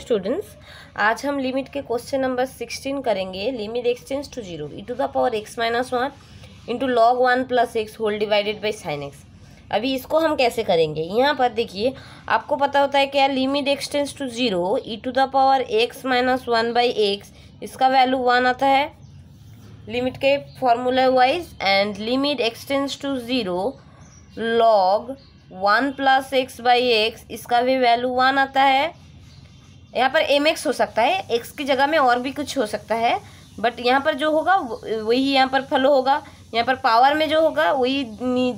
Students, आज हम limit के क्वेश्चन नंबर 16 करेंगे। Limit x tends to 0 e to the power x minus 1 into log 1 plus x whole divided by sine x. अभी इसको हम कैसे करेंगे, यहाँ पर देखिए आपको पता होता है क्या, limit x tends to 0 e to the power x minus 1 by x, इसका वैल्यू 1 आता है लिमिट के formula wise. And limit x tends to 0 log 1 plus x by x, इसका भी वैल्यू 1 आता है। यहाँ पर एम एक्स हो सकता है, एक्स की जगह में और भी कुछ हो सकता है, बट यहाँ पर जो होगा वही यहाँ पर फॉलो होगा। यहाँ पर पावर में जो होगा वही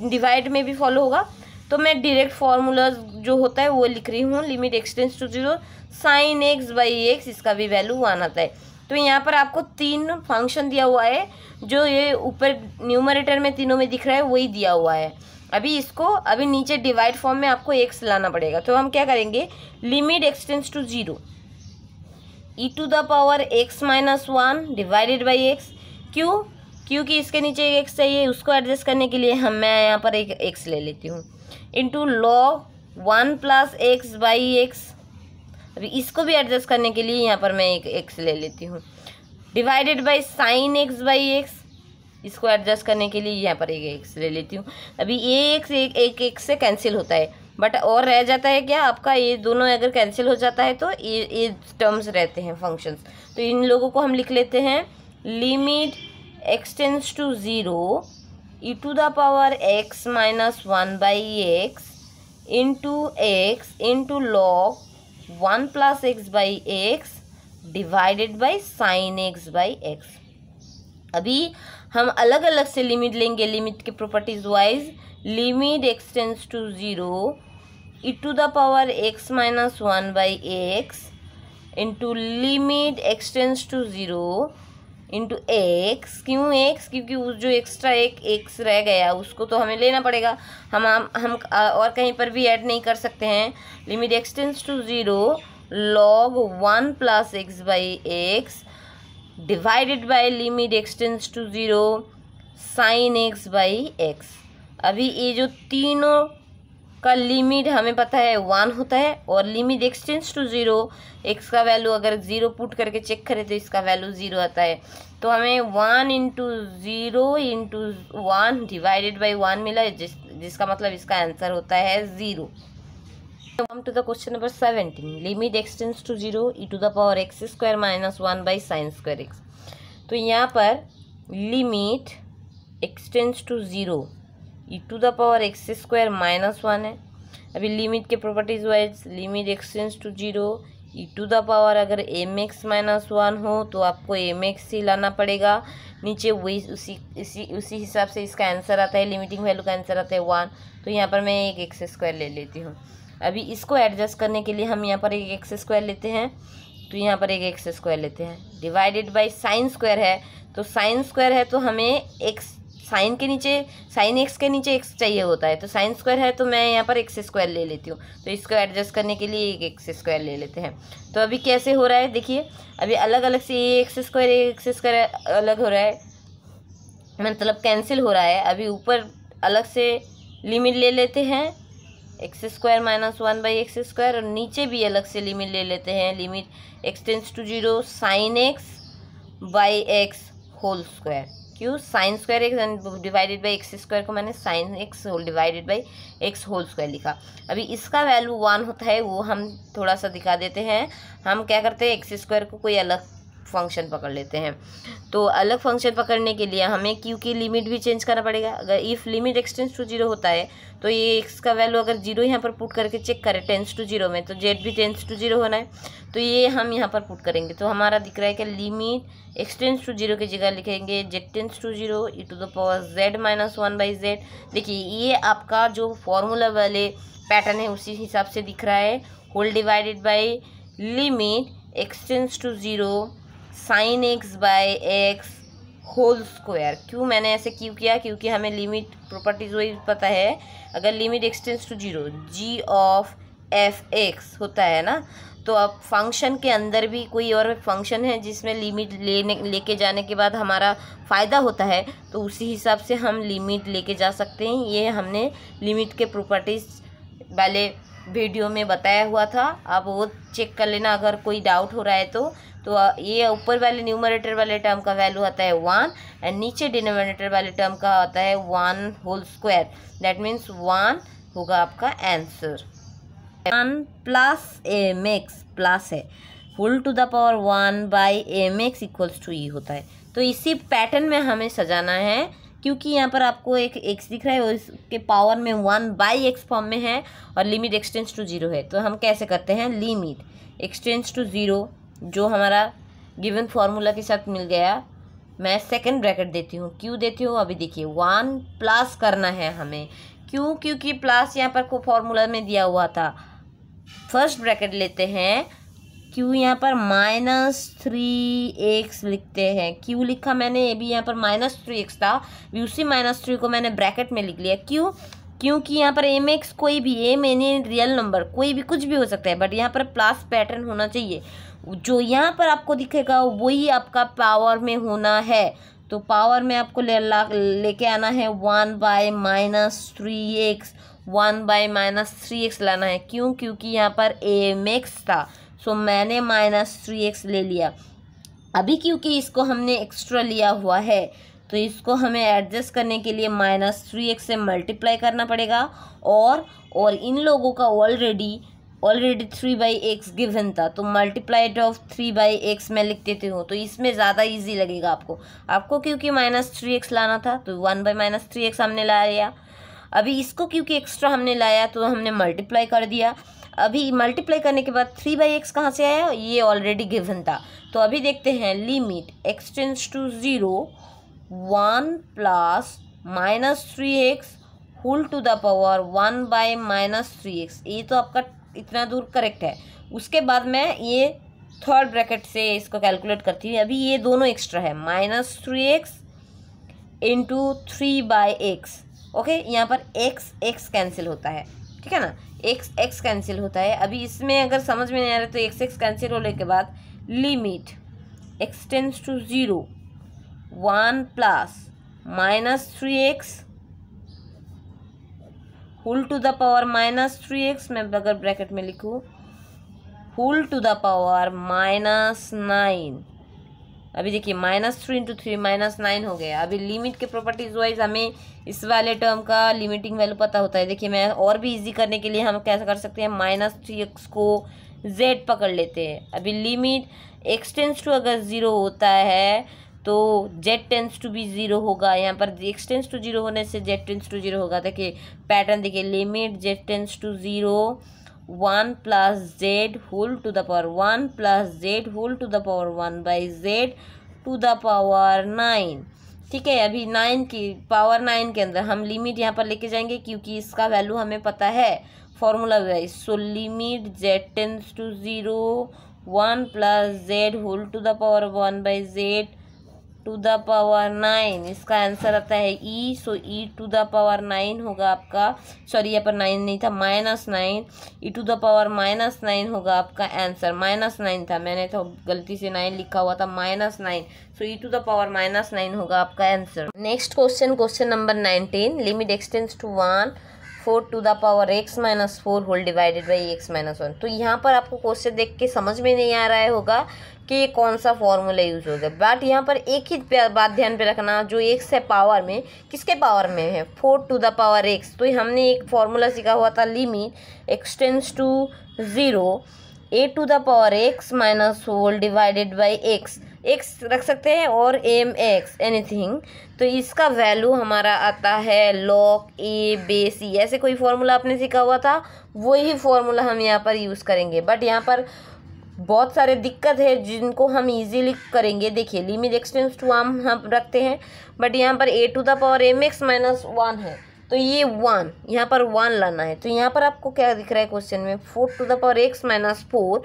डिवाइड में भी फॉलो होगा। तो मैं डायरेक्ट फार्मूला जो होता है वो लिख रही हूँ। Limit x tends to 0 sine x by x, इसका भी वैल्यू 1 आता है। तो यहाँ पर आपको 3 फंक्शन दिया हुआ है, जो ये ऊपर न्यूमरेटर में तीनों में दिख रहा है वही दिया हुआ है। अभी नीचे डिवाइड फॉर्म में आपको एक्स लाना पड़ेगा। तो हम क्या करेंगे, limit x tends to 0 e to the power x minus 1 divided by x. क्योंकि इसके नीचे एक एक्स चाहिए, उसको एडजस्ट करने के लिए मैं यहाँ पर एक एक्स ले लेती हूँ, into log 1 plus x by x. अभी इसको भी एडजस्ट करने के लिए यहाँ पर मैं एक एक्स ले लेती हूँ, divided by sine x by x. इसको एडजस्ट करने के लिए यहाँ पर एक एक्स ले लेती हूँ। अभी ये एक्स एक एक्स से कैंसिल होता है, बट और रह जाता है क्या आपका, ये दोनों अगर कैंसिल हो जाता है तो ये टर्म्स रहते हैं फंक्शंस। तो इन लोगों को हम लिख लेते हैं limit x tends to 0 e to the power x minus 1 by x into log 1 plus x by x divided by sine x by x. अभी हम अलग अलग से लिमिट लेंगे लिमिट के properties wise. Limit x tends to 0 e to the power x minus 1 by x into limit x tends to 0 into x. क्यों x, क्योंकि उस जो एक्स्ट्रा एक एक्स रह गया उसको तो हमें लेना पड़ेगा। हम और कहीं पर भी ऐड नहीं कर सकते हैं। Limit x tends to 0 log 1 plus x by x divided by limit x tends to 0 sine x by x. अभी ये जो तीनों का लिमिट हमें पता है 1 होता है, और लिमिट एक्सटेंड्स टू 0 एक्स का वैल्यू अगर 0 पुट करके चेक करें तो इसका वैल्यू 0 आता है। तो हमें 1 इंटू 0 इंटू 1 डिवाइडेड बाई 1 मिला, जिसका मतलब इसका आंसर होता है 0। Come to the question number 17। Limit x tends to 0 e to the power x square minus 1 by sine square x. तो यहाँ पर limit x tends to 0 e to the power x square minus 1 है। अभी लिमिट के properties wise limit x tends to 0 e to the power अगर m x minus 1 हो तो आपको एम एक्स ही लाना पड़ेगा। नीचे वही उसी हिसाब से इसका आंसर आता है, लिमिटिंग वैल्यू का आंसर आता है 1। तो यहाँ पर मैं एक एक्स स्क्वायर ले लेती हूँ। अभी इसको एडजस्ट करने के लिए हम यहाँ पर एक एक्स स्क्वायर लेते हैं, तो यहाँ पर एक एक्स स्क्वायर लेते हैं, डिवाइडेड बाई साइन स्क्वायर है। तो साइन स्क्वायर है तो हमें एक्स साइन के नीचे साइन एक्स के नीचे एक्स चाहिए होता है, तो साइन स्क्वायर है तो मैं यहाँ पर एक्स स्क्वायर ले लेती हूँ। तो इसको एडजस्ट करने के लिए एक एक्स स्क्वायर ले लेते हैं। तो अभी कैसे हो रहा है देखिए, अभी अलग अलग से ये एक्स स्क्वायर अलग हो रहा है, मतलब कैंसिल हो रहा है। अभी ऊपर अलग से लिमिट ले लेते हैं x square minus 1 by x square, और नीचे भी अलग से लिमिट ले लेते हैं limit x tends to 0 sine x by x whole square. क्यों, sine square x divided by x square को मैंने sine x whole divided by x whole square लिखा। अभी इसका वैल्यू 1 होता है, वो हम थोड़ा सा दिखा देते हैं। हम क्या करते हैं, एक्स स्क्वायर को कोई अलग फंक्शन पकड़ लेते हैं। तो अलग फंक्शन पकड़ने के लिए हमें क्यू की लिमिट भी चेंज करना पड़ेगा। अगर इफ़ लिमिट एक्सटेंड्स टू 0 होता है तो ये एक्स का वैल्यू अगर 0 यहाँ पर पुट करके चेक करें टेंस टू 0 में, तो जेड भी टेंस टू 0 होना है। तो ये हम यहाँ पर पुट करेंगे तो हमारा दिख रहा है कि लिमिट एक्सटेंड्स टू 0 की जगह लिखेंगे z tends to 0 e to the power z minus 1 by z. देखिए ये आपका जो फॉर्मूला वाले पैटर्न है उसी हिसाब से दिख रहा है, whole divided by limit x tends to 0 sine x by x whole square. क्यों मैंने ऐसे क्यों किया, क्योंकि हमें लिमिट प्रॉपर्टीज वही पता है। अगर limit x tends to 0 g of f x होता है ना, तो अब फंक्शन के अंदर भी कोई और फंक्शन है जिसमें लिमिट लेके जाने के बाद हमारा फ़ायदा होता है, तो उसी हिसाब से हम लिमिट लेके जा सकते हैं। ये हमने लिमिट के प्रॉपर्टीज वाले वीडियो में बताया हुआ था, आप वो चेक कर लेना अगर कोई डाउट हो रहा है तो ये ऊपर वाले न्यूमरेटर वाले टर्म का वैल्यू आता है 1 एंड नीचे डिनोमिनेटर वाले टर्म का आता है 1 होल स्क्वायर, दैट मीन्स 1 होगा आपका answer. 1 plus m x plus है whole to the power 1 by m x equals to e होता है। तो इसी पैटर्न में हमें सजाना है, क्योंकि यहाँ पर आपको एक एक्स दिख रहा है और इसके पावर में 1 बाई एक्स फॉर्म में है और लिमिट एक्सटेंड्स टू 0 है। तो हम कैसे करते हैं, लिमिट एक्सटेंड्स टू 0 जो हमारा गिवन फार्मूला के साथ मिल गया, मैं सेकंड ब्रैकेट देती हूँ। क्यों देती हूँ अभी देखिए, 1 प्लस करना है हमें, क्यों, क्योंकि प्लस यहाँ पर को फार्मूला में दिया हुआ था। फर्स्ट ब्रैकेट लेते हैं, क्यों यहाँ पर -3x लिखते हैं। क्यों लिखा मैंने, ये भी यहाँ पर -3x था, भी उसी -3 को मैंने ब्रैकेट में लिख लिया। क्यों, क्योंकि यहाँ पर एम एक्स कोई भी एम एनी रियल नंबर कोई भी कुछ भी हो सकता है, बट यहाँ पर प्लस पैटर्न होना चाहिए। जो यहाँ पर आपको दिखेगा वही आपका पावर में होना है। तो पावर में आपको लेके आना है 1 बाई -3x, 1 बाई -3x लाना है। क्यों, क्योंकि यहाँ पर एम एक्स था, सो मैंने -3x ले लिया। अभी क्योंकि इसको हमने एक्स्ट्रा लिया हुआ है तो इसको हमें एडजस्ट करने के लिए -3x से मल्टीप्लाई करना पड़ेगा, और इन लोगों का ऑलरेडी 3/x गिवन था, तो मल्टीप्लाइड ऑफ 3/x मैं लिख देती हूँ, तो इसमें ज़्यादा इजी लगेगा आपको क्योंकि -3x लाना था तो 1 बाई -3x हमने ला लिया। अभी इसको क्योंकि एक्स्ट्रा हमने लाया तो हमने मल्टीप्लाई कर दिया। अभी मल्टीप्लाई करने के बाद 3/x कहाँ से आया, ये ऑलरेडी गिवन था। तो अभी देखते हैं, limit x tends to 0 1 plus -3x whole to the power 1 by -3x, ये तो आपका इतना दूर करेक्ट है। उसके बाद मैं ये थर्ड ब्रैकेट से इसको कैलकुलेट करती हूँ। अभी ये दोनों एक्स्ट्रा है, -3x इंटू 3/x। ओके, यहाँ पर x कैंसिल होता है, ठीक है ना, x कैंसिल होता है। अभी इसमें अगर समझ में नहीं आ रहा तो x कैंसिल होने के बाद limit x tends to 0 1 plus -3x whole to the power -3x, मैं अगर ब्रैकेट में लिखूँ होल टू द पावर -9। अभी देखिए -3 इंटू 3 -9 हो गया। अभी लिमिट के प्रॉपर्टीज वाइज हमें इस वाले टर्म का लिमिटिंग वैल्यू पता होता है। देखिए मैं और भी इजी करने के लिए हम कैसे कर सकते हैं, -3x को z पकड़ लेते हैं। अभी लिमिट x टेंड्स टू अगर 0 होता है तो z टेंड्स टू भी 0 होगा। यहाँ पर x टेंड्स टू 0 होने से z टेंड्स टू 0 होगा। देखिए पैटर्न देखिए, limit z tends to 0 1 plus z whole to the power 1 plus z whole to the power 1 by z to the power 9। ठीक है, अभी 9 की पावर 9 के अंदर हम लिमिट यहाँ पर लेके जाएंगे क्योंकि इसका वैल्यू हमें पता है formula wise. So limit z tends to 0 1 plus z whole to the power 1 by z to the power 9, इसका आंसर आता है e। So e to the power 9 होगा आपका, सॉरी यहाँ पर 9 नहीं था, -9, e टू द पावर -9 होगा आपका आंसर। -9 था, मैंने तो गलती से 9 लिखा हुआ था, -9। So e to the power -9 होगा आपका answer. Next question number 19, limit x tends to 1 4 to the power x minus 4 whole divided by x minus 1। तो यहाँ पर आपको क्वेश्चन देख के समझ में नहीं आ रहा है होगा कि ये कौन सा फॉर्मूला यूज होगा, बट यहाँ पर एक ही बात ध्यान पे रखना, जो x है पावर में, किसके पावर में है, 4 टू द पावर x। तो हमने एक फॉर्मूला सीखा हुआ था, limit x tends to 0 a to the power x minus whole divided by x रख सकते हैं और एम एक्स एनीथिंग। तो इसका वैल्यू हमारा आता है लॉग a बेस e। ऐसे कोई फॉर्मूला आपने सीखा हुआ था, वही फॉर्मूला हम यहाँ पर यूज़ करेंगे, बट यहाँ पर बहुत सारे दिक्कत है जिनको हम इजीली करेंगे। देखिए लिमिट x टेंड्स टू हम रखते हैं, बट यहाँ पर a to the power m x minus 1 है, तो ये 1 यहाँ पर 1 लाना है। तो यहाँ पर आपको क्या दिख रहा है क्वेश्चन में, 4 to the power x minus 4।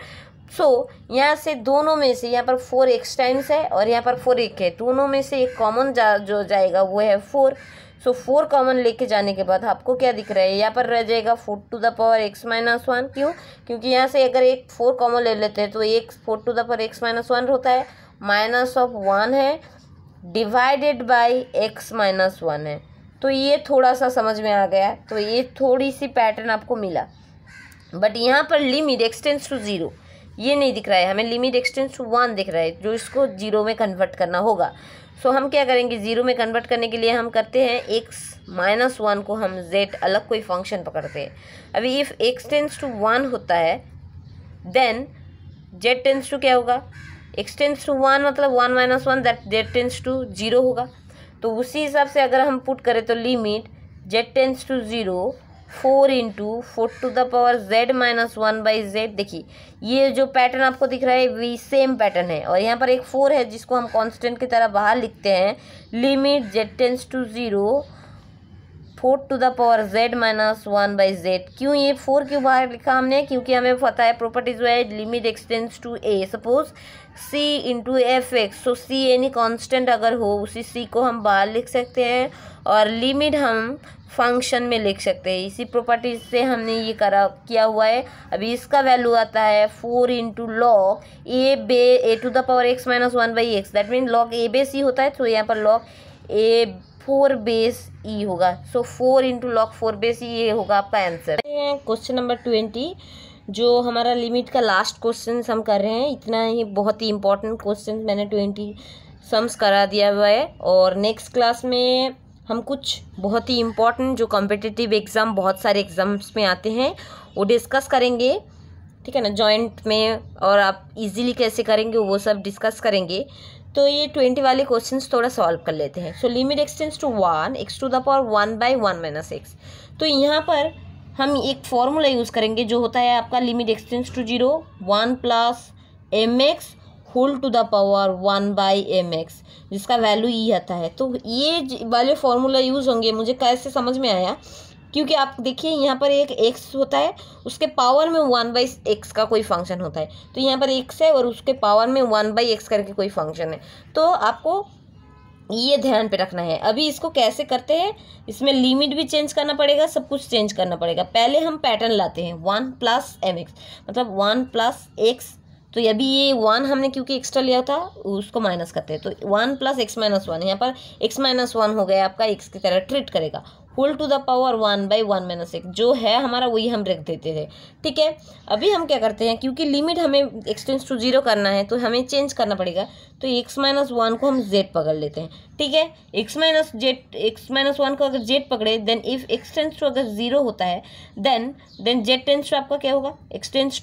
So यहाँ से दोनों में से, यहाँ पर 4x टाइम्स है और यहाँ पर 4 है, दोनों में से एक कॉमन जो जाएगा वो है 4। सो 4 कॉमन लेके जाने के बाद आपको क्या दिख रहा है, यहाँ पर रह जाएगा 4 to the power x minus 1। क्यों, क्योंकि यहाँ से अगर एक 4 कॉमन ले लेते हैं तो एक 4 to the power x minus 1 होता है, माइनस ऑफ 1 है डिवाइडेड बाई x माइनस 1 है। तो ये थोड़ा सा समझ में आ गया, तो ये थोड़ी सी पैटर्न आपको मिला। बट यहाँ पर लिमिट एक्स टेंस टू 0 ये नहीं दिख रहा है, हमें लिमिट एक्स टेंस टू 1 दिख रहा है, जो इसको 0 में कन्वर्ट करना होगा। सो हम क्या करेंगे, 0 में कन्वर्ट करने के लिए हम करते हैं x-1 को हम z अलग कोई फंक्शन पकड़ते हैं। अभी इफ़ x टेंस टू 1 होता है देन z टेंस टू क्या होगा, x टेंस टू 1 मतलब 1 - 1 दैट z टेंस टू 0 होगा। तो उसी हिसाब से अगर हम पुट करें तो limit z tends to 0 4 × 4⁻z - 1/z। देखिए ये जो पैटर्न आपको दिख रहा है वही सेम पैटर्न है, और यहाँ पर एक 4 है जिसको हम कांस्टेंट की तरह बाहर लिखते हैं। Limit z tends to 0 4⁻z - 1/z। क्यों ये 4 क्यों बाहर लिखा हमने, क्योंकि हमें पता है प्रॉपर्टीज है limit x tends to a suppose c × fx। So c any constant अगर हो उसी c को हम बाहर लिख सकते हैं और लिमिट हम फंक्शन में लिख सकते हैं। इसी प्रॉपर्टीज से हमने ये किया हुआ है। अभी इसका वैल्यू आता है 4 × log a⁻x - 1/x, that mean log a base e होता है, तो यहाँ पर log a 4 बेस e होगा। सो 4 × log 4 बेस e ये होगा आपका आंसर। क्वेश्चन नंबर 20 जो हमारा लिमिट का लास्ट क्वेश्चन हम कर रहे हैं। इतना ही बहुत ही इंपॉर्टेंट क्वेश्चन मैंने 20 सम्स करा दिया हुआ है, और नेक्स्ट क्लास में हम कुछ बहुत ही इम्पॉर्टेंट जो कॉम्पिटिटिव एग्ज़ाम बहुत सारे एग्ज़ाम्स में आते हैं वो डिस्कस करेंगे, ठीक है ना, जॉइंट में, और आप इजीली कैसे करेंगे वो सब डिस्कस करेंगे। तो ये 20 वाले क्वेश्चंस थोड़ा सॉल्व कर लेते हैं। So limit x tends to 1 x⁻1/1 - x। तो यहाँ पर हम एक फॉर्मूला यूज़ करेंगे जो होता है आपका limit x tends to 0 1 + mx whole to the power 1/mx, जिसका वैल्यू ई आता है। तो ये वाले फॉर्मूला यूज़ होंगे। मुझे कैसे समझ में आया, क्योंकि आप देखिए यहाँ पर एक x होता है, उसके पावर में 1/x का कोई फंक्शन होता है। तो यहाँ पर x है और उसके पावर में 1/x करके कोई फंक्शन है, तो आपको ये ध्यान पे रखना है। अभी इसको कैसे करते हैं, इसमें लिमिट भी चेंज करना पड़ेगा, सब कुछ चेंज करना पड़ेगा। पहले हम पैटर्न लाते हैं 1 + mx मतलब 1 + x। तो अभी ये 1 हमने क्योंकि एक्स्ट्रा लिया था उसको माइनस करते हैं, तो 1 + x - 1, यहाँ पर x - 1 हो गया आपका, x की तरह ट्रीट करेगा। Whole to the power 1/1 - x जो है हमारा वही हम रख देते थे, ठीक है। अभी हम क्या करते हैं, क्योंकि लिमिट हमें x टेंस टू 0 करना है तो हमें चेंज करना पड़ेगा, तो x - 1 को हम z पकड़ लेते हैं, ठीक है। x - 1 को अगर z पकड़े then if x tends to अगर 0 होता है देन z टेंस टू आपका क्या होगा, x टेंस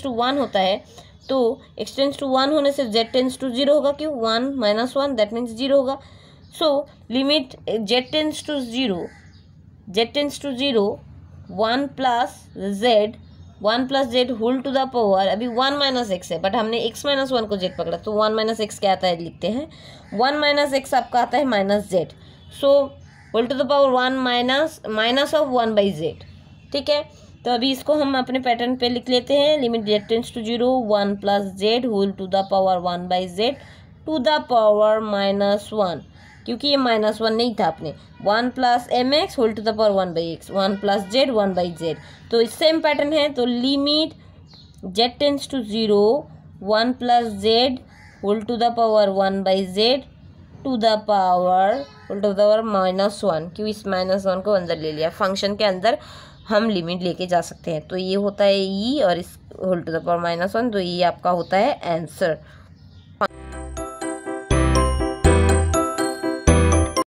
टू 1 होता है, तो x टेंस टू 1 होने से z टेंस टू 0 होगा। क्यों, 1 - 1 दैट मीन्स 0 होगा। So limit z tends to 0 1 + z whole to the power, अभी 1 - x है बट हमने x - 1 को z पकड़ा, तो 1 - x क्या आता है लिखते हैं, 1 - x आपका आता है -z। So whole to the power 1 minus of 1/z, ठीक है। तो अभी इसको हम अपने पैटर्न पे लिख लेते हैं। Limit z tends to 0 1 + z whole to the power 1/z to the power -1, क्योंकि ये -1 नहीं था अपने, 1 + mx whole to the power 1/x 1 + z 1/z। तो सेम पैटर्न है, तो limit z tends to 0 1 + z whole to the power 1/z to the power whole to the power -1, क्यों इस -1 को अंदर ले लिया, फंक्शन के अंदर हम लिमिट लेके जा सकते हैं। तो ये होता है ई और इस होल टू द पावर -1, तो ये आपका होता है आंसर।